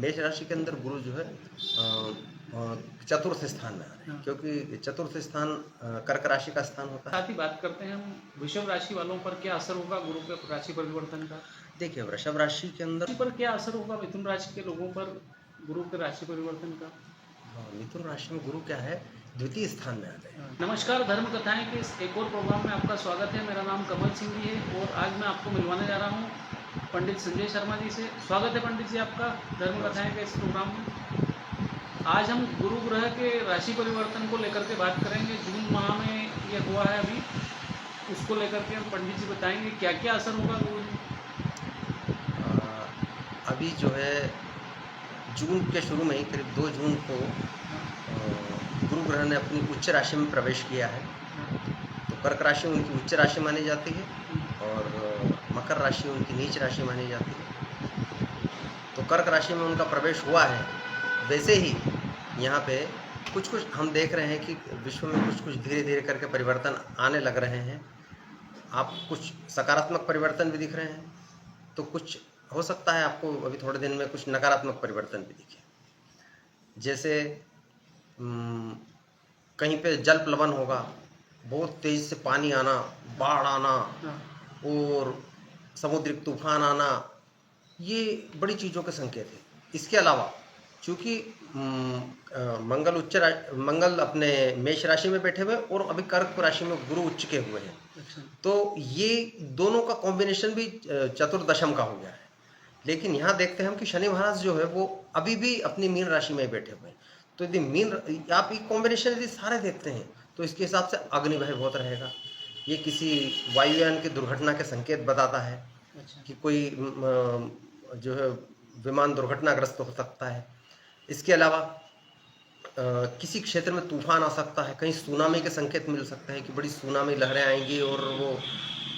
मेष राशि के अंदर गुरु जो है चतुर्थ स्थान में आ रहे हैं, क्योंकि चतुर्थ स्थान कर्क राशि का स्थान होता है। साथ ही बात करते हैं हम वृषभ राशि वालों पर क्या असर होगा गुरु के राशि परिवर्तन का। देखिए, वृषभ राशि के अंदर राशि पर क्या असर होगा मिथुन राशि के लोगों पर गुरु के राशि परिवर्तन का। मिथुन राशि में गुरु क्या है, द्वितीय स्थान में आ गए हैं। नमस्कार, धर्म कथाएं के इस एक और प्रोग्राम में आपका स्वागत है। मेरा नाम कमल सिंह जी है और आज मैं आपको मिलवाने जा रहा हूँ पंडित संजय शर्मा जी से। स्वागत है पंडित जी आपका धर्म कथाएं के इस प्रोग्राम में। आज हम गुरु ग्रह के राशि परिवर्तन को लेकर के बात करेंगे। जून माह में ये हुआ है अभी, उसको लेकर के हम पंडित जी बताएंगे क्या क्या असर होगा गुरु जी। अभी जो है जून के शुरू में ही करीब 2 जून को गुरु ग्रह ने अपनी उच्च राशि में प्रवेश किया है। तो कर्क राशि उनकी उच्च राशि मानी जाती है और मकर राशि उनकी नीच राशि मानी जाती है। तो कर्क राशि में उनका प्रवेश हुआ है। वैसे ही यहाँ पे कुछ हम देख रहे हैं कि विश्व में कुछ धीरे धीरे करके परिवर्तन आने लग रहे हैं। आप कुछ सकारात्मक परिवर्तन भी दिख रहे हैं, तो कुछ हो सकता है आपको अभी थोड़े दिन में कुछ नकारात्मक परिवर्तन भी दिखे। जैसे कहीं पे जल प्लवन होगा, बहुत तेज से पानी आना, बाढ़ आना और समुद्रिक तूफान आना, ये बड़ी चीज़ों के संकेत है। इसके अलावा चूँकि मंगल अपने मेष राशि में बैठे हुए और अभी कर्क राशि में गुरु उच्च के हुए हैं। अच्छा। तो ये दोनों का कॉम्बिनेशन भी चतुर्दशम का हो गया है। लेकिन यहाँ देखते हैं हम कि शनि महाराज जो है वो अभी भी अपनी मीन राशि में बैठे हुए हैं। तो यदि आप ये कॉम्बिनेशन यदि सारे देखते हैं तो इसके हिसाब से अग्नि भय बहुत रहेगा। ये किसी वायुयान की दुर्घटना के संकेत बताता है। अच्छा। कि कोई जो है विमान दुर्घटनाग्रस्त हो सकता है। इसके अलावा किसी क्षेत्र में तूफान आ सकता है, कहीं सुनामी के संकेत मिल सकते हैं कि बड़ी सुनामी लहरें आएंगी और वो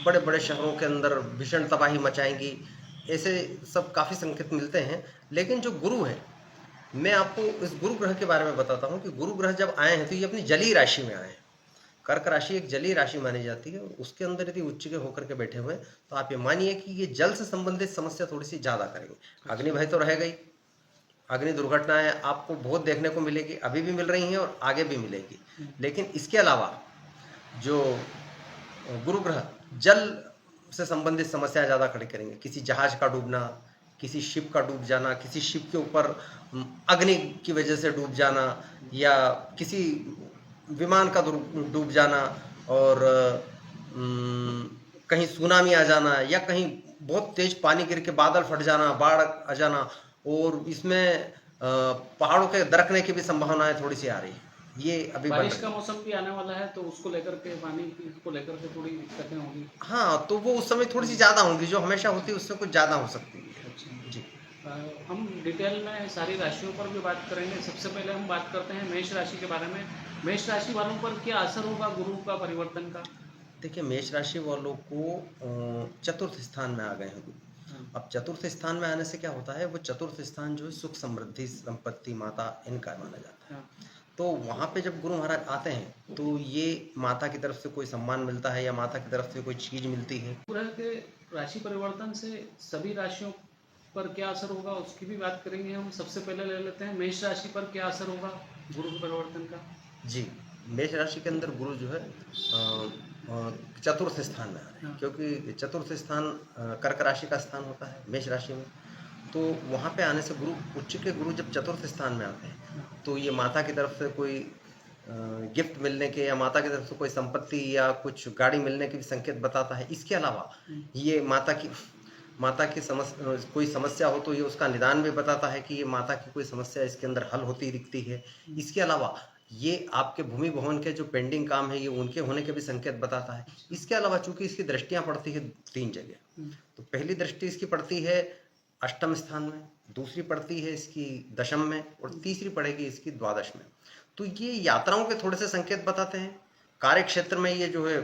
बड़े बड़े शहरों के अंदर भीषण तबाही मचाएंगी। ऐसे सब काफ़ी संकेत मिलते हैं। लेकिन जो गुरु है, मैं आपको इस गुरु ग्रह के बारे में बताता हूँ कि गुरु ग्रह जब आए हैं तो ये अपनी जलीय राशि में आए हैं। कर्क राशि एक जलीय राशि मानी जाती है और उसके अंदर यदि उच्च के होकर के बैठे हुए हैं तो आप ये मानिए कि ये जल से संबंधित समस्या थोड़ी सी ज़्यादा करेंगे। अग्नि भय तो रहेगा ही, अग्नि दुर्घटनाएं आपको बहुत देखने को मिलेगी, अभी भी मिल रही हैं और आगे भी मिलेगी। लेकिन इसके अलावा जो गुरु ग्रह जल से संबंधित समस्या ज़्यादा खड़ी करेंगे। किसी जहाज का डूबना, किसी शिप का डूब जाना, किसी शिप के ऊपर अग्नि की वजह से डूब जाना, या किसी विमान का डूब जाना, और कहीं सुनामी आ जाना, या कहीं बहुत तेज पानी गिर के बादल फट जाना, बाढ़ आ जाना, और इसमें पहाड़ों के दरकने की भी संभावनाएं थोड़ी सी आ रही है। ये अभी बारिश का मौसम भी आने वाला है तो उसको लेकर के पानी को लेकर के थोड़ी दिक्कतें होंगी। हाँ, तो वो उस समय थोड़ी सी ज़्यादा होंगी, जो हमेशा होती है उससे कुछ ज़्यादा हो सकती है। अच्छा जी। हम डिटेल में सारी राशियों पर भी बात करेंगे। सबसे पहले हम बात करते हैं मेष राशि के बारे में। मेष राशि वालों पर क्या असर होगा गुरु का परिवर्तन का। देखिए, मेष राशि वालों को चतुर्थ स्थान में आ गए हैं गुरु। अब चतुर्थ स्थान में आने से क्या होता है, वो चतुर्थ स्थान जो है सुख समृद्धि संपत्ति माता इनका माना जाता है। तो वहाँ पे जब गुरु महाराज आते हैं तो ये माता की तरफ से कोई सम्मान मिलता है या माता की तरफ से कोई चीज मिलती है। ग्रह के राशि परिवर्तन से सभी राशियों पर क्या असर होगा उसकी भी बात करेंगे हम। सबसे पहले ले लेते हैं मेष राशि पर क्या असर होगा गुरु के परिवर्तन का। जी, मेष राशि के अंदर गुरु जो है चतुर्थ स्थान में आ रहे हैं, क्योंकि चतुर्थ स्थान कर्क राशि का स्थान होता है मेष राशि में। तो वहाँ पे आने से गुरु उच्च के गुरु जब चतुर्थ स्थान में आते हैं तो ये माता की तरफ से कोई गिफ्ट मिलने के या माता की तरफ से कोई संपत्ति या कुछ गाड़ी मिलने के भी संकेत बताता है। इसके अलावा ये माता की कोई समस्या हो तो ये उसका निदान भी बताता है कि ये माता की कोई समस्या इसके अंदर हल होती दिखती है। इसके अलावा ये आपके भूमि भवन के जो पेंडिंग काम है ये उनके होने के भी संकेत बताता है। इसके अलावा चूंकि इसकी दृष्टियां पड़ती है 3 जगह, तो पहली दृष्टि इसकी पड़ती है अष्टम स्थान में, दूसरी पड़ती है इसकी दशम में और तीसरी पड़ेगी इसकी द्वादश में। तो ये यात्राओं के थोड़े से संकेत बताते हैं। कार्य क्षेत्र में ये जो है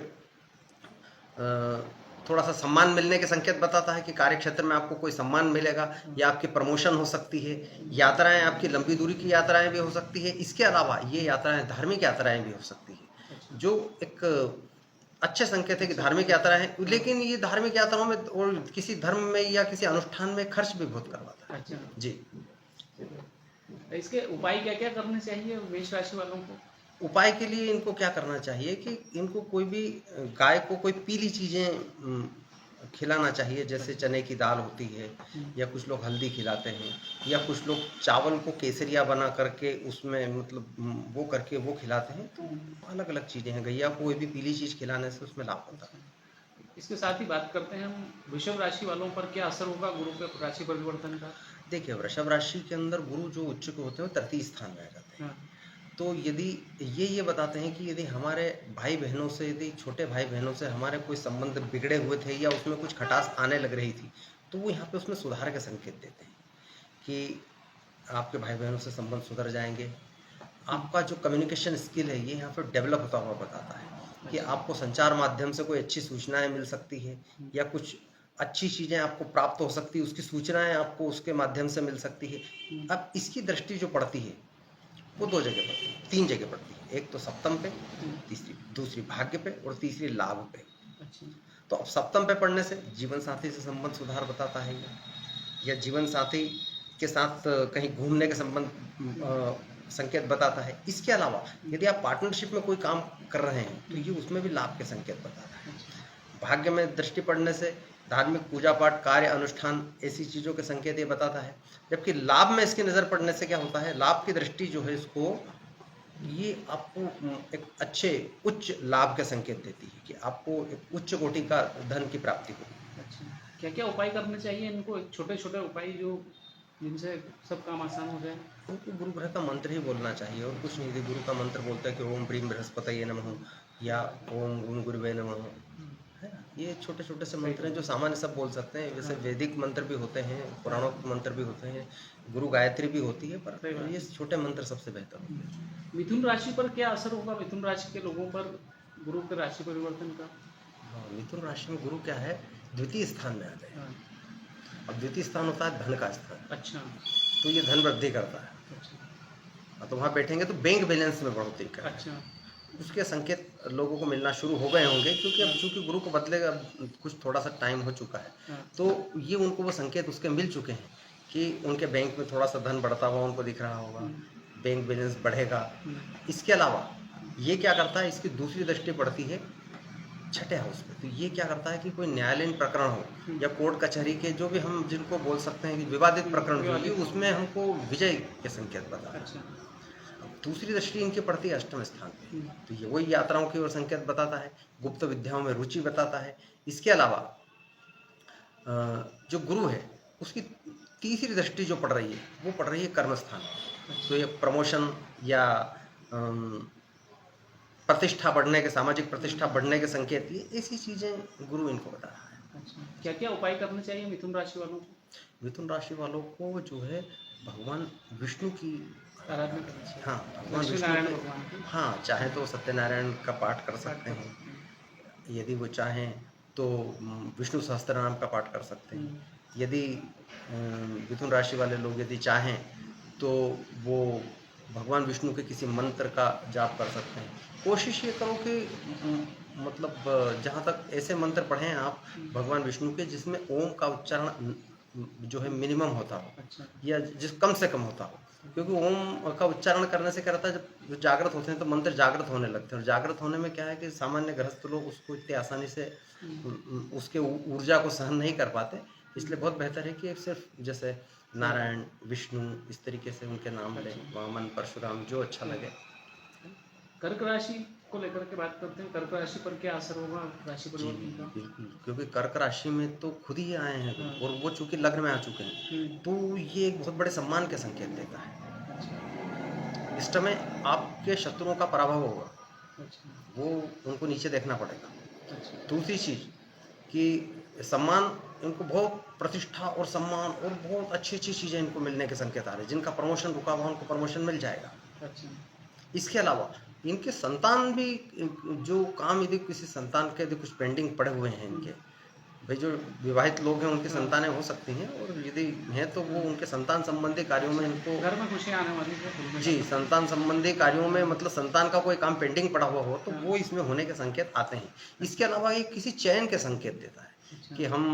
थोड़ा सा सम्मान मिलने के संकेत बताता है कि कार्य क्षेत्र में आपको कोई सम्मान मिलेगा या आपकी प्रमोशन हो सकती है। यात्राएं आपकी लंबी दूरी की यात्राएं भी हो सकती है। इसके अलावा ये यात्राएं धार्मिक यात्राएं भी हो सकती है, जो एक अच्छे संकेत है कि धार्मिक यात्राएं हैं। लेकिन ये धार्मिक यात्राओं में और किसी धर्म में या किसी अनुष्ठान में खर्च भी बहुत करवाता है। अच्छा जी। इसके उपाय क्या क्या करने चाहिए मेष राशि वालों को? उपाय के लिए इनको क्या करना चाहिए कि इनको कोई भी गाय को कोई पीली चीज़ें खिलाना चाहिए, जैसे चने की दाल होती है, या कुछ लोग हल्दी खिलाते हैं, या कुछ लोग चावल को केसरिया बना करके उसमें मतलब वो करके वो खिलाते हैं। तो अलग अलग चीज़ें हैं, गैया को कोई भी पीली चीज़ खिलाने से उसमें लाभ होता है। इसके साथ ही बात करते हैं हम वृषभ राशि वालों पर क्या असर होगा गुरु के राशि परिवर्तन का? देखिए, वृषभ राशि के अंदर गुरु जो उच्च के होते हैं वो तृतीय स्थान में आ जाते हैं। हाँ, तो यदि ये बताते हैं कि यदि हमारे भाई बहनों से, यदि छोटे भाई बहनों से हमारे कोई संबंध बिगड़े हुए थे या उसमें कुछ खटास आने लग रही थी, तो वो यहाँ पे उसमें सुधार के संकेत देते हैं कि आपके भाई बहनों से संबंध सुधर जाएंगे। आपका जो कम्युनिकेशन स्किल है ये यहाँ पे डेवलप होता हुआ बताता है कि आपको संचार माध्यम से कोई अच्छी सूचनाएं मिल सकती है, या कुछ अच्छी चीज़ें आपको प्राप्त हो सकती है, उसकी सूचनाएं आपको उसके माध्यम से मिल सकती है। अब इसकी दृष्टि जो पड़ती है वो 2 जगह पड़ती है, 3 जगह पड़ती है। एक तो सप्तम पे, दूसरी भाग्य पे, और तीसरी लाभ पे। अच्छा, तो अब सप्तम पे पढ़ने से जीवन साथी से संबंध सुधार बताता है ये, या जीवन साथी के साथ कहीं घूमने के संकेत बताता है। इसके अलावा यदि आप पार्टनरशिप में कोई काम कर रहे हैं तो ये उसमें भी लाभ के संकेत बताता है। भाग्य में दृष्टि पड़ने से धार्मिक पूजा पाठ, कार्य अनुष्ठान, ऐसी चीज़ों के संकेत ये बताता है। जबकि लाभ में इसकी नज़र पड़ने से क्या होता है, लाभ की दृष्टि जो है इसको, ये आपको एक अच्छे उच्च लाभ के संकेत देती है कि आपको एक उच्च कोटि का धन की प्राप्ति होगी। अच्छा। क्या क्या उपाय करने चाहिए इनको, छोटे छोटे उपाय जो जिनसे सब काम आसान हो जाए? उनको गुरु ग्रह का मंत्र ही बोलना चाहिए और कुछ नहीं। यदि गुरु का मंत्र बोलते हैं कि ओम प्रीम बृहस्पतये नमः, या ओम गुरु गुरुवे नमः, है ना, ये छोटे छोटे से मंत्र हैं जो सामान्य सब बोल सकते हैं। वैसे वैदिक मंत्र भी होते हैं, पुराणों के मंत्र भी होते हैं, गुरु गायत्री भी होती है, पर ये छोटे मंत्र सबसे बेहतर होते हैं। मिथुन राशि पर क्या असर होगा मिथुन राशि के लोगों पर गुरु के राशि परिवर्तन का? हाँ, मिथुन राशि में गुरु क्या है, द्वितीय स्थान में आ जाए। हाँ, अब द्वितीय स्थान होता है धन का स्थान, अच्छा, तो ये धन वृद्धि करता है। अच्छा, तो वहाँ बैठेंगे तो बैंक बैलेंस में बढ़ोतरी करेगा। अच्छा, उसके संकेत लोगों को मिलना शुरू हो गए होंगे, क्योंकि अब चूंकि गुरु को बदलेगा कुछ थोड़ा सा टाइम हो चुका है, हाँ, तो ये उनको वो संकेत उसके मिल चुके हैं कि उनके बैंक में थोड़ा सा धन बढ़ता हुआ उनको दिख रहा होगा, बैंक बैलेंस बढ़ेगा। इसके अलावा ये क्या करता है, इसकी दूसरी दृष्टि पड़ती है छठे हाउस पे। तो ये क्या करता है कि कोई न्यायालयीन प्रकरण हो या कोर्ट कचहरी के, जो भी हम जिनको बोल सकते हैं कि विवादित प्रकरण हो, ये उसमें हमको विजय के संकेत बताता है। अच्छा, दूसरी दृष्टि इनकी पड़ती है अष्टम स्थान पे, तो ये वही यात्राओं की ओर संकेत बताता है, गुप्त विद्याओं में रुचि बताता है। इसके अलावा जो गुरु है उसकी तीसरी दृष्टि जो पड़ रही है वो पड़ रही है कर्म स्थान। तो ये प्रमोशन या प्रतिष्ठा बढ़ने के, सामाजिक प्रतिष्ठा बढ़ने के संकेत, ये ऐसी चीज़ें गुरु इनको बता रहा है। अच्छा। क्या क्या उपाय करने चाहिए मिथुन राशि वालों को? मिथुन राशि वालों को जो है भगवान विष्णु की आराधना करनी चाहिए। हाँ, भगवान लक्ष्मी विष्णु नारायण की, भगवान की हाँ, चाहे तो सत्यनारायण का पाठ कर सकते हैं, यदि वो चाहें तो विष्णु सहस्त्रनाम का पाठ कर सकते हैं। यदि मिथुन राशि वाले लोग यदि चाहें तो वो भगवान विष्णु के किसी मंत्र का जाप कर सकते हैं। कोशिश ये करो कि मतलब जहाँ तक ऐसे मंत्र पढ़ें आप भगवान विष्णु के जिसमें ओम का उच्चारण जो है मिनिमम होता हो, अच्छा, या जिस कम से कम होता हो। क्योंकि ओम का उच्चारण करने से क्या रहता है, जब जागृत होते हैं तो मंत्र जागृत होने लगते हैं, और जागृत होने में क्या है कि सामान्य गृहस्थ लोग उसको इतनी आसानी से उसके ऊर्जा को सहन नहीं कर पाते। इसलिए बहुत बेहतर है कि सिर्फ जैसे नारायण, विष्णु, इस तरीके से उनके नाम लें, वामन, परशुराम, जो अच्छा लगे। कर्क राशि को लेकर के बात करते हैं। कर्क राशि पर क्या असर होगा राशि जी परिवर्तन का? बिल्कुल, क्योंकि कर्क राशि में तो खुद ही आए हैं और वो चूंकि लग्न में आ चुके हैं, तो ये एक बहुत बड़े सम्मान के संकेत देता है। इस समय आपके शत्रुओं का पराभव होगा, अच्छा, वो उनको नीचे देखना पड़ेगा। अच्छा, दूसरी चीज़ कि सम्मान, इनको बहुत प्रतिष्ठा और सम्मान और बहुत अच्छी अच्छी चीज़ें इनको मिलने के संकेत आ रहे हैं। जिनका प्रमोशन रुका हुआ उनको प्रमोशन मिल जाएगा। अच्छा, इसके अलावा इनके संतान भी, जो काम यदि किसी संतान के यदि कुछ पेंडिंग पड़े हुए हैं इनके, भाई जो विवाहित लोग हैं उनकी संतानें हो सकती हैं, और यदि हैं तो वो उनके संतान संबंधी कार्यों में इनको, घर में खुशियाँ आने वाली है। जी, संतान संबंधी कार्यों में, मतलब संतान का कोई काम पेंडिंग पड़ा हुआ हो तो वो इसमें होने के संकेत आते हैं। इसके अलावा ये किसी चयन के संकेत देता है कि हम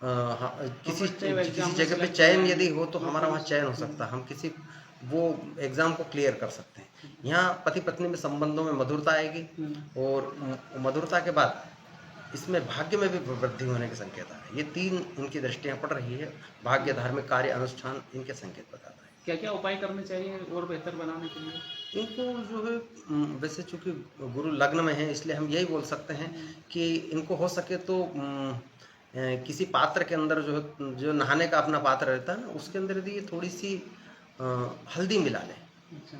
हाँ, किसी कॉम्पिटिटिव एग्जाम किसी में जगह पे सेलेक्ट चयन होना है, यदि हो तो हमारा वहाँ नौकरी चयन हो में। सकता है, हम किसी वो एग्ज़ाम को क्लियर कर सकते हैं। यहाँ पति-पत्नी में संबंधों में मधुरता आएगी और मधुरता के बाद इसमें भाग्य में भी वृद्धि होने के संकेत आ रहे हैं। ये 3 इनकी दृष्टियाँ पड़ रही है, भाग्य, धार्मिक कार्य, अनुष्ठान इनके संकेत बताता है। क्या क्या उपाय करने चाहिए और बेहतर बनाने के लिए? इनको जो है वैसे चूँकि गुरु लग्न में है इसलिए हम यही बोल सकते हैं कि इनको हो सके तो किसी पात्र के अंदर जो है जो नहाने का अपना पात्र रहता है ना उसके अंदर यदि ये थोड़ी-सी हल्दी मिला लें। अच्छा।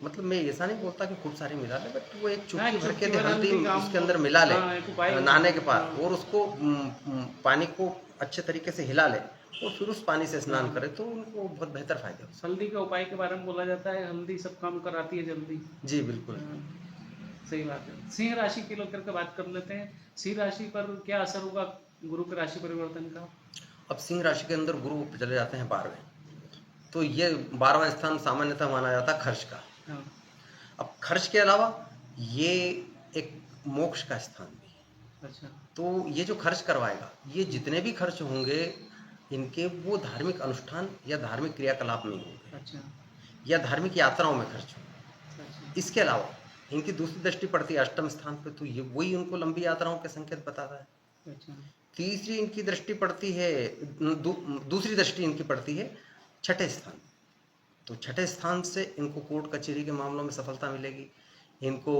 मतलब मैं ऐसा नहीं बोलता कि खूब सारी मिला लें बट वो एक हाँ, चुटकी एक भर के चुटकी यदि भर हल्दी हल्दी काम उसके अंदर मिला लें हाँ, एक उपाय हो नहाने के सकता है। बाद हाँ, और उसको पानी को अच्छे तरीके से हिला लें और फिर उस पानी से स्नान हाँ। करें तो उनको बहुत बेहतर फ़ायदे हो सकते हल्दी के उपाय के बारे में बोला जाता है, हल्दी सब काम कराती है जल्दी। हैं। जी, बिल्कुल। हाँ, सही बात है। सिंह राशि के लेकर के बात कर लेते हैं। सिंह राशि पर क्या असर होगा गुरु के राशि परिवर्तन का? अब सिंह राशि के अंदर गुरु चले जाते हैं 12वें, तो ये 12वां स्थान सामान्यतः माना जाता है खर्च का। हाँ, अब खर्च के अलावा ये एक मोक्ष का स्थान भी है। अच्छा, तो ये जो खर्च करवाएगा, ये जितने भी खर्च होंगे, इनके वो धार्मिक अनुष्ठान या धार्मिक क्रियाकलाप में ही होंगे अच्छा, या धार्मिक यात्राओं में खर्च होंगे। अच्छा, इसके अलावा इनकी दूसरी दृष्टि पड़ती है अष्टम स्थान पे, तो ये वही उनको लंबी यात्राओं के संकेत बताता है। अच्छा, तीसरी इनकी दृष्टि पड़ती है दूसरी दृष्टि इनकी पड़ती है छठे स्थान। तो छठे स्थान से इनको कोर्ट कचहरी के मामलों में सफलता मिलेगी। इनको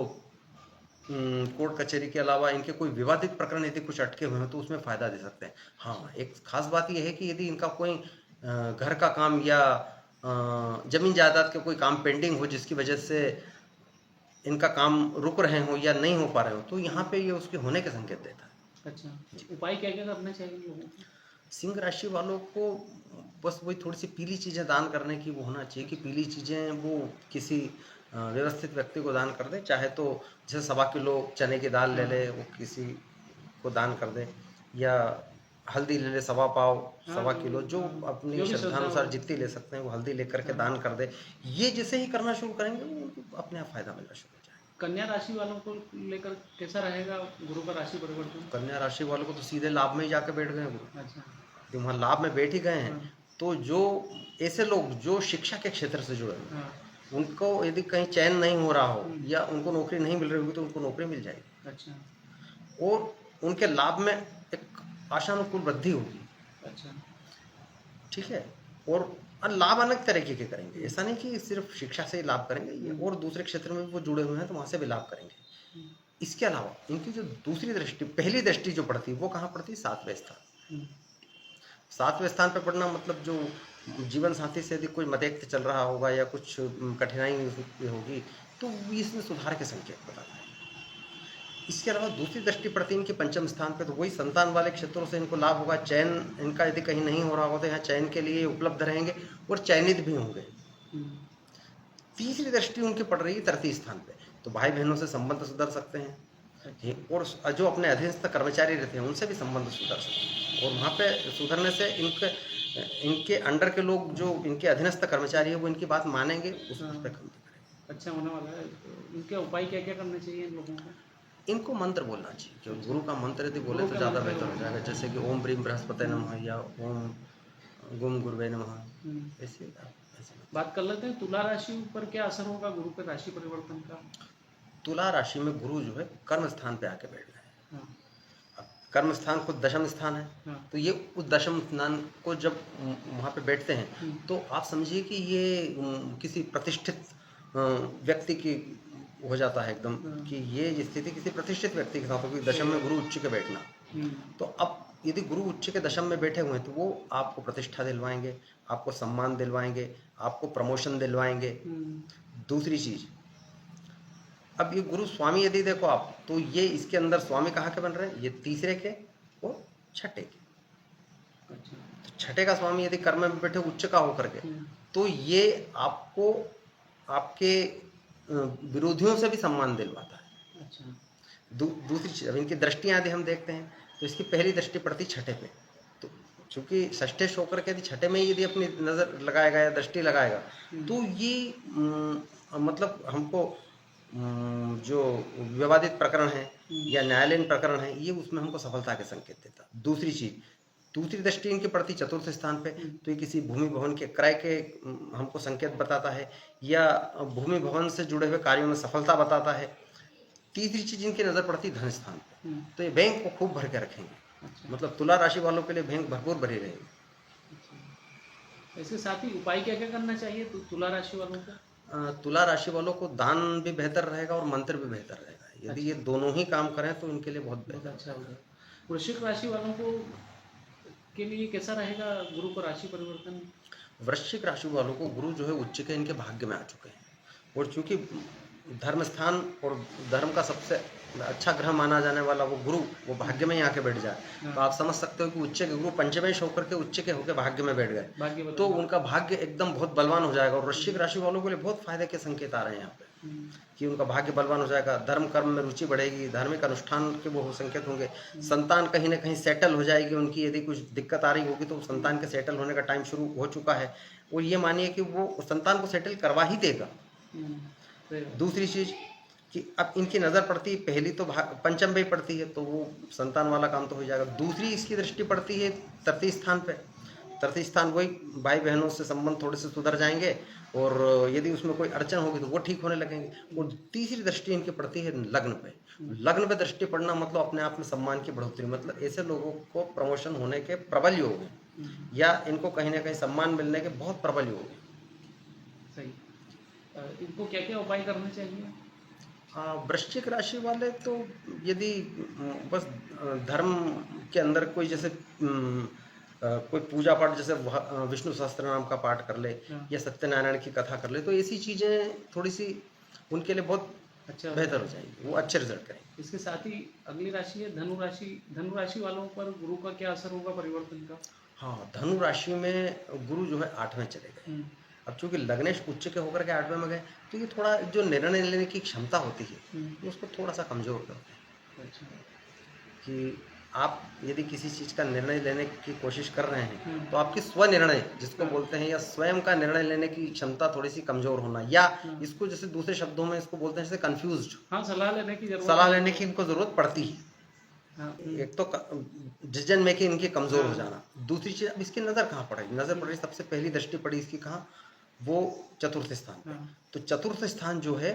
कोर्ट कचहरी के अलावा इनके कोई विवादित प्रकरण यदि कुछ अटके हुए हैं तो उसमें फ़ायदा दे सकते हैं। हाँ, एक ख़ास बात ये है कि यदि इनका कोई घर का काम या ज़मीन जायदाद के कोई काम पेंडिंग हो जिसकी वजह से इनका काम रुक रहे हों या नहीं हो पा रहे हो तो यहाँ पे ये उसके होने के संकेत देता है। अच्छा। उपाय क्या-क्या करने चाहिए लोगों को? सिंह राशि वालों को बस वही थोड़ी-सी पीली चीज़ें दान करने की वो होना चाहिए कि पीली चीज़ें वो किसी व्यवस्थित व्यक्ति को दान कर दें, चाहे तो जैसे 1.25 किलो चने की दाल ले ले, वो किसी को दान कर दे या हल्दी ले ले 1.25 पाव, हाँ, 1.25 किलो जो हाँ, अपनी जो भी श्रद्धा श्रद्धानुसार हो। जितनी ले सकते हैं वो हल्दी लेकर के हाँ। दान कर दे। ये जैसे ही करना शुरू करेंगे वो उनको अपने आप फ़ायदा मिलना शुरू हो जाएगा। कन्या राशि वालों को लेकर कैसा रहेगा गुरु का राशि परिवर्तन? कन्या राशि वालों को तो सीधे लाभ में ही जाके बैठ गए हैं गुरु। अच्छा, यदि वहाँ लाभ में बैठ ही गए हैं, हाँ, तो जो ऐसे लोग जो शिक्षा के क्षेत्र से जुड़े हैं, हाँ, उनको यदि कहीं चयन नहीं हो रहा हो हम्म। या उनको नौकरी नहीं मिल रही होगी तो उनको नौकरी मिल जाएगी अच्छा, और उनके लाभ में एक आशानुकूल वृद्धि होगी। अच्छा, ठीक है? और लाभ अलग तरीके के करेंगे, ऐसा नहीं कि सिर्फ शिक्षा से ही लाभ करेंगे, ये और दूसरे क्षेत्र में भी वो जुड़े हुए हैं तो वहाँ से भी लाभ करेंगे। इसके अलावा इनकी जो दूसरी दृष्टि, पहली दृष्टि जो पड़ती है वो कहाँ पड़ती है? 7वें स्थान। हम्म, 7वें स्थान पे पढ़ना मतलब जो जीवन साथी से यदि कोई मतेक्त चल रहा होगा या कुछ कठिनाई होगी तो इसमें सुधार के संकेत बताता है। इसके अलावा दूसरी दृष्टि पड़ती है इनके पंचम स्थान पे, तो वही संतान वाले क्षेत्रों से इनको लाभ होगा। चयन इनका यदि कहीं नहीं हो रहा होगा तो यहाँ चयन के लिए उपलब्ध रहेंगे और चयनित भी होंगे। हम्म, तीसरी दृष्टि उनकी पड़ रही है तृतीय स्थान पे, तो भाई बहनों से संबंध सुधर सकते हैं और जो अपने अधीनस्थ कर्मचारी रहते हैं उनसे भी संबंध सुधर सकते हैं और वहाँ पे सुधरने से इनके अंडर के लोग जो इनके अधीनस्थ कर्मचारी है वो इनकी बात मानेंगे, उस पर काम करेंगे। अच्छा होने वाला है। तो इनके उपाय क्या-क्या करने चाहिए इन लोगों को? इनको मंत्र बोलना चाहिए, क्योंकि गुरु का मंत्र यदि बोले गुरु तो का ज़्यादा मंत्र बेहतर हो जाएगा, जैसे कि ओम ब्रीम बृहस्पति नमः या ओम गुम गुरुवे नमः, हम्म। ऐसे बात कर लेते हैं तुला राशि पर क्या असर होगा गुरु के राशि परिवर्तन का? तुला राशि में गुरु जो है कर्म स्थान पे आके बैठ गए हैं। हाँ, अब कर्म स्थान खुद दशम स्थान है, हाँ, तो ये उस दशम स्थान को जब वहाँ पे बैठते हैं तो आप समझिए कि ये किसी प्रतिष्ठित व्यक्ति की हो जाता है एकदम कि ये स्थिति किसी प्रतिष्ठित व्यक्ति के साथ होगी, दशम में गुरु उच्च के बैठना। हम्म, तो अब यदि गुरु उच्च के दशम में बैठे हुए हैं तो वो आपको प्रतिष्ठा दिलवाएंगे, आपको सम्मान दिलवाएंगे, आपको प्रमोशन दिलवाएंगे। दूसरी चीज़, अब ये गुरु स्वामी यदि देखो आप तो ये इसके अंदर स्वामी कहाँ के बन रहे हैं? ये तीसरे के और छठे के। अच्छा, तो छठे का स्वामी यदि कर्म में बैठे उच्च का होकर के तो ये आपको आपके विरोधियों से भी सम्मान दिलवाता है। अच्छा, दूसरी चीज़, अब इनकी दृष्टियाँ यदि हम देखते हैं तो इसकी पहली दृष्टि पड़ती छठे पे, तो चूँकि षष्ठेश होकर के यदि छठे में ही यदि अपनी नज़र लगाएगा या दृष्टि लगाएगा तो ये मतलब हमको जो विवादित प्रकरण है या न्यायालयीन प्रकरण है ये उसमें हमको सफलता के संकेत देता। दूसरी चीज़, दूसरी दृष्टि इनकी पड़ती चतुर्थ स्थान पे, तो ये किसी भूमि भवन के क्रय के हमको संकेत बताता है, या भूमि भवन से जुड़े हुए कार्यों में सफलता बताता है। तीसरी चीज इनकी नजर पड़ती धन स्थान पे, तो ये बैंक को खूब भर के रखेंगे। अच्छा। मतलब तुला राशि वालों के लिए बैंक भरपूर भरी रहेगी। अच्छा। इसके साथ ही उपाय क्या क्या करना चाहिए तुला राशि वालों को? तुला राशि वालों को दान भी बेहतर रहेगा और मंत्र भी बेहतर रहेगा। यदि ये दोनों ही काम करें तो इनके लिए बहुत बहुत बेहतर अच्छा रहेगा। होगा। वृश्चिक राशि वालों को के लिए कैसा रहेगा गुरु का राशि परिवर्तन? वृश्चिक राशि वालों को गुरु जो है उच्च के इनके भाग्य में आ चुके हैं, और चूंकि धर्म स्थान और धर्म का सबसे अच्छा ग्रह माना जाने वाला वो गुरु वो भाग्य में ही आके बैठ जाए, तो आप समझ सकते हो कि उच्च के गुरु पंचमेश होकर के उच्च के होकर भाग्य में बैठ गए, भाग्य तो उनका भाग्य एकदम बहुत बलवान हो जाएगा। और वृश्चिक राशि वालों के लिए बहुत फायदे के संकेत आ रहे हैं यहाँ पे कि उनका भाग्य बलवान हो जाएगा, धर्म कर्म में रुचि बढ़ेगी, धार्मिक अनुष्ठान के वो संकेत होंगे, संतान कहीं ना कहीं सेटल हो जाएगी उनकी। यदि कुछ दिक्कत आ रही होगी तो संतान के सेटल होने का टाइम शुरू हो चुका है, और ये मानिए कि वो संतान को सेटल करवा ही देगा। दूसरी चीज कि अब इनकी नज़र पड़ती है, पहली तो पंचम पे पड़ती है, तो वो संतान वाला काम तो हो जाएगा। दूसरी इसकी दृष्टि पड़ती है तृतीय स्थान पे। तृतीय स्थान वही भाई बहनों से संबंध थोड़े से सुधर जाएंगे, और यदि उसमें कोई अड़चन होगी तो वो ठीक होने लगेंगे। और तीसरी दृष्टि इनकी पड़ती है लग्न पे। लग्न पे दृष्टि पड़ना मतलब अपने आप में सम्मान की बढ़ोतरी, मतलब ऐसे लोगों को प्रमोशन होने के प्रबल योग हैं, या इनको कहीं ना कहीं सम्मान मिलने के बहुत प्रबल योग हैं। सही। इनको क्या क्या उपाय करने चाहिए? वृश्चिक राशि वाले तो यदि बस धर्म के अंदर कोई जैसे कोई पूजा पाठ, जैसे विष्णु सहस्त्र नाम का पाठ कर ले या सत्यनारायण की कथा कर ले, तो ऐसी चीज़ें थोड़ी सी उनके लिए बहुत अच्छा बेहतर हो जाएगी, वो अच्छे रिजल्ट करेंगे। इसके साथ ही अगली राशि है धनु राशि। धनु राशि वालों पर गुरु का क्या असर होगा परिवर्तन का? हाँ, धनु राशि में गुरु जो है 8वें चले गए। अब चूंकि लग्नेश उच्च के होकर के 8वें में गए, तो ये थोड़ा जो निर्णय लेने की क्षमता होती है उसको थोड़ा सा कमजोर करते हैं। अच्छा। कि आप यदि किसी चीज़ का निर्णय लेने की कोशिश कर रहे हैं तो आपकी स्वनिर्णय जिसको बोलते हैं, या स्वयं का निर्णय लेने की क्षमता थोड़ी सी कमजोर होना, या इसको जैसे दूसरे शब्दों में इसको बोलते हैं जैसे कंफ्यूज्ड। हाँ, सलाह लेने की इनको जरूरत पड़ती है। एक तो डिसीजन मेकिंग इनकी कमजोर हो जाना। दूसरी चीज, अब इसकी नजर कहाँ पड़ेगी? नजर पड़ रही, सबसे पहली दृष्टि पड़ी इसकी कहाँ? वो चतुर्थ स्थान पे। तो चतुर्थ स्थान जो है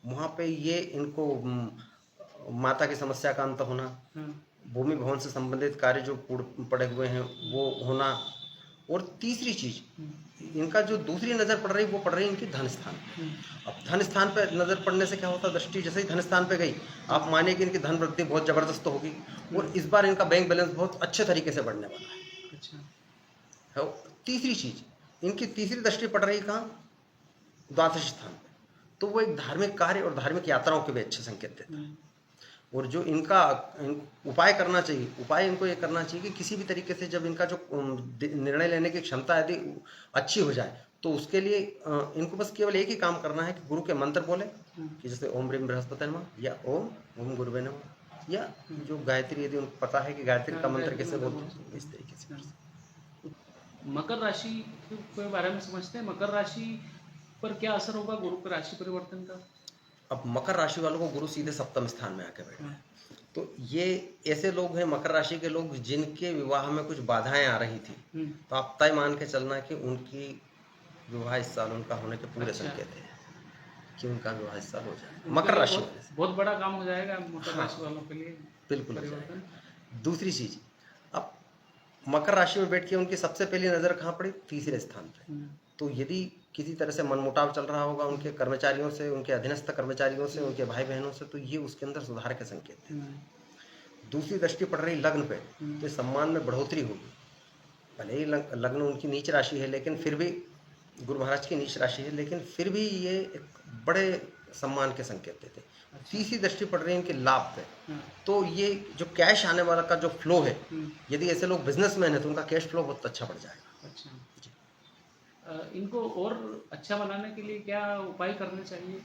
वहाँ पे ये इनको माता की समस्या का अंत होना, भूमि भवन से संबंधित कार्य जो पड़े हुए हैं वो होना, और तीसरी चीज इनका जो दूसरी नजर पड़ रही वो पड़ रही इनकी धन स्थान। अब धन स्थान पे नजर पड़ने से क्या होता है? दृष्टि जैसे ही धन स्थान पे गई, आप मानिए कि इनकी धन वृद्धि बहुत जबरदस्त होगी, और इस बार इनका बैंक बैलेंस बहुत अच्छे तरीके से बढ़ने वाला है। अच्छा। तीसरी चीज इनकी तीसरी दृष्टि पड़ रही कहाँ? द्वादश स्थान पे। तो वो एक धार्मिक कार्य और धार्मिक यात्राओं के भी अच्छे संकेत देता है। और जो इनका उपाय करना चाहिए, उपाय इनको ये करना चाहिए कि किसी भी तरीके से जब इनका जो निर्णय लेने की क्षमता यदि अच्छी हो जाए, तो उसके लिए इनको बस केवल एक ही काम करना है कि गुरु के मंत्र बोले, कि जैसे ओम ह्रीम बृहस्पति नमः, या ओम गुरुवे नमः, या जो गायत्री, यदि उनको पता है कि गायत्री का मंत्र कैसे बोलते हैं, इस तरीके से। मकर राशि के बारे में समझते हैं। मकर राशि पर क्या असर होगा गुरु के राशि परिवर्तन का? अब मकर राशि वालों को गुरु सीधे सप्तम स्थान में आके बैठा है, तो ये ऐसे लोग हैं मकर राशि के लोग जिनके विवाह में कुछ बाधाएं आ रही थी, तो आप तय मान के चलना कि उनकी विवाह इस साल उनका होने के पूरे संकेत है कि उनका विवाह इस साल हो जाए। मकर राशि वाले बहुत बड़ा काम हो जाएगा मकर राशि वालों के लिए, बिल्कुल परिवर्तन। दूसरी चीज, अब मकर राशि में बैठ के उनकी सबसे पहली नजर कहाँ पड़ी? तीसरे स्थान पे। तो यदि किसी तरह से मनमुटाव चल रहा होगा उनके कर्मचारियों से, उनके अधीनस्थ कर्मचारियों से, उनके भाई बहनों से, तो ये उसके अंदर सुधार के संकेत हैं। दूसरी दृष्टि पड़ रही लग्न पे, तो सम्मान में बढ़ोतरी होगी। भले ही लग्न उनकी नीच राशि है, लेकिन फिर भी गुरु महाराज की नीच राशि है, लेकिन फिर भी ये एक बड़े सम्मान के संकेत देते। तीसरी दृष्टि पड़ रही है इनके लाभ पे, तो ये जो कैश आने वाला का जो फ्लो है, यदि ऐसे लोग बिजनेसमैन है तो उनका कैश फ्लो बहुत अच्छा बढ़ जाएगा। अच्छा। इनको और अच्छा बनाने के लिए क्या उपाय करने चाहिए?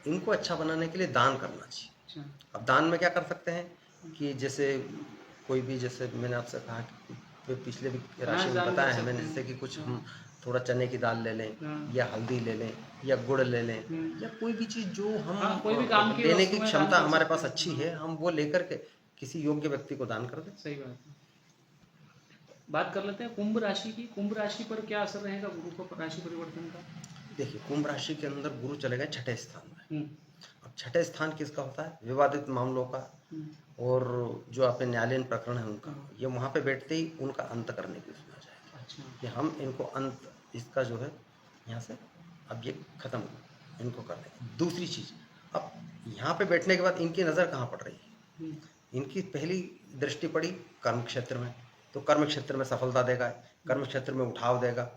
इनको अच्छा बनाने के लिए दान करना चाहिए। अच्छा। अब दान में क्या कर सकते हैं कि जैसे कोई भी, जैसे मैंने आपसे कहा कि पिछले भी राशि में बताया है मैंने, जैसे कि कुछ हम थोड़ा चने की दाल ले लें, या हल्दी ले लें, या गुड़ ले लें, या कोई भी चीज़ जो हम कोई भी काम की देने की क्षमता हमारे पास अच्छी है, हम वो लेकर के किसी योग्य व्यक्ति को दान कर दें। सही बात है। बात कर लेते हैं कुंभ राशि की। कुंभ राशि पर क्या असर रहेगा गुरु का राशि परिवर्तन का? देखिए, कुंभ राशि के अंदर गुरु चले गए छठे स्थान में। हम्म, अब छठे स्थान किसका होता है? विवादित मामलों का, हम्म, और जो आपके न्यायालयीन प्रकरण है उनका। हाँ। ये वहाँ पे बैठते ही उनका अंत करने की सोचा जाएगी अच्छा। कि हम इनको अंत, इसका जो है यहाँ से अब ये खत्म इनको कर देंगे। दूसरी चीज़, अब यहाँ पे बैठने के बाद इनकी नज़र कहाँ पड़ रही है? हम्म, इनकी पहली दृष्टि पड़ी कर्म क्षेत्र में, तो कर्म क्षेत्र में सफलता देगा, कर्म क्षेत्र में उठाव देगा।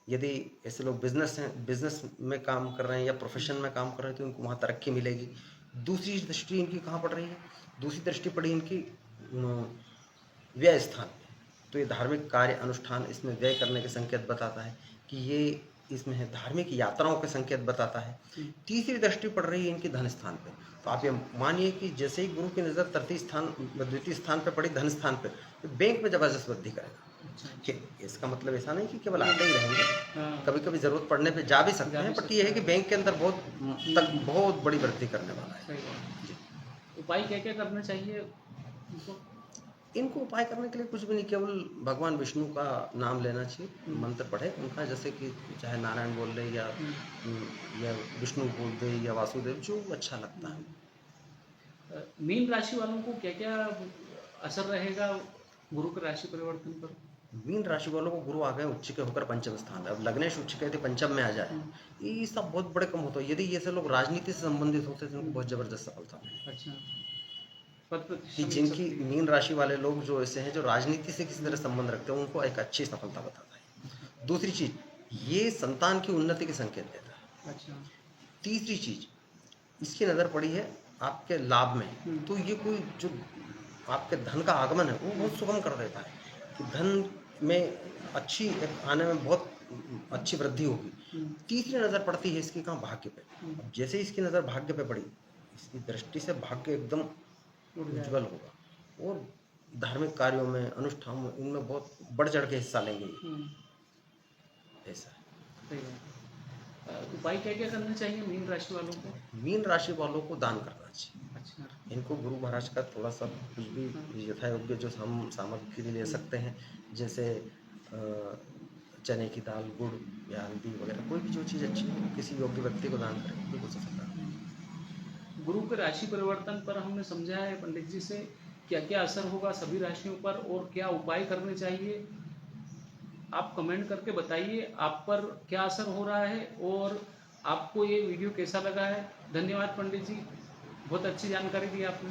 यदि ऐसे लोग बिजनेस में काम कर रहे हैं या प्रोफेशन में काम कर रहे हैं तो इनको वहाँ तरक्की मिलेगी। दूसरी दृष्टि इनकी कहाँ पड़ रही है? दूसरी दृष्टि पड़ी इनकी व्यय स्थान पे, तो ये धार्मिक कार्य अनुष्ठान इसमें व्यय करने के संकेत बताता है कि ये इसमें है, धार्मिक यात्राओं के संकेत बताता है। तीसरी दृष्टि पड़ रही है इनकी धन स्थान पे, तो आप ये मानिए कि जैसे ही गुरु की नज़र द्वितीय स्थान पे पड़ी धन स्थान पे, तो बैंक में जबरदस्त वृद्धि करेगा। अच्छा। कि इसका मतलब ऐसा नहीं कि केवल आते ही रहेंगे, हाँ, कभी कभी ज़रूरत पड़ने पे जा भी सकते जा भी हैं, बट सकते ये है कि हैं। बैंक के अंदर बहुत बड़ी वृद्धि करने वाला है। सही बात। उपाय क्या क्या करना चाहिए उनको? इनको उपाय करने के लिए कुछ भी नहीं, केवल भगवान विष्णु का नाम लेना चाहिए, मंत्र पढ़े उनका, जैसे कि चाहे नारायण बोल ले या विष्णु बोल दे या वासुदेव, जो अच्छा लगता है। मीन राशि वालों को क्या क्या असर रहेगा गुरु के राशि परिवर्तन पर? मीन राशि वालों को गुरु आ गए उच्च के होकर पंचम स्थान है। अब लग्नेश उच्च के थे पंचम में आ जाए, ये सब बहुत बड़े कम होता है। यदि ये से लोग राजनीति से संबंधित होते तो उनको बहुत जबरदस्त सफलता मिलेगी। अच्छा। पद कि प्रतिष्ठा मिल जिनकी सकती है। मीन राशि वाले लोग जो ऐसे हैं, जो राजनीति से किसी तरह संबंध रखते हैं, उनको एक अच्छी सफलता बताता है। दूसरी चीज, ये संतान की उन्नति के संकेत देता है। अच्छा। तीसरी चीज, इसकी नज़र पड़ी है आपके लाभ में, तो ये कोई जो आपके धन का आगमन है वो बहुत सुगम कर देता है कि धन में अच्छी एक आने में बहुत अच्छी वृद्धि होगी। तीसरी नज़र पड़ती है इसकी कहाँ? भाग्य पे। अब जैसे ही इसकी नज़र भाग्य पे पड़ी, इसकी दृष्टि से भाग्य एकदम उड़ जाएगा। उज्जवल होगा और धार्मिक कार्यों में, अनुष्ठान में, इनमें बहुत बढ़ चढ़ के हिस्सा लेंगे ये। ऐसा है। सही बात है। उपाय क्या क्या करना चाहिए मीन राशि वालों को? मीन राशि वालों को दान करना चाहिए। अच्छा। इनको गुरु महाराज का थोड़ा सा कुछ भी यथा योग्य जो हम सामग्री ले सकते हैं, जैसे चने की दाल, गुड़ या हल्दी वगैरह, कोई भी जो चीज़ अच्छी हो किसी योग्य व्यक्ति को दान करें, बिल्कुल सफलता मिलेगी। गुरु के राशि परिवर्तन पर हमने समझा है पंडित जी से क्या क्या असर होगा सभी राशियों पर और क्या उपाय करने चाहिए। आप कमेंट करके बताइए आप पर क्या असर हो रहा है और आपको ये वीडियो कैसा लगा है। धन्यवाद पंडित जी, बहुत अच्छी जानकारी दी आपने।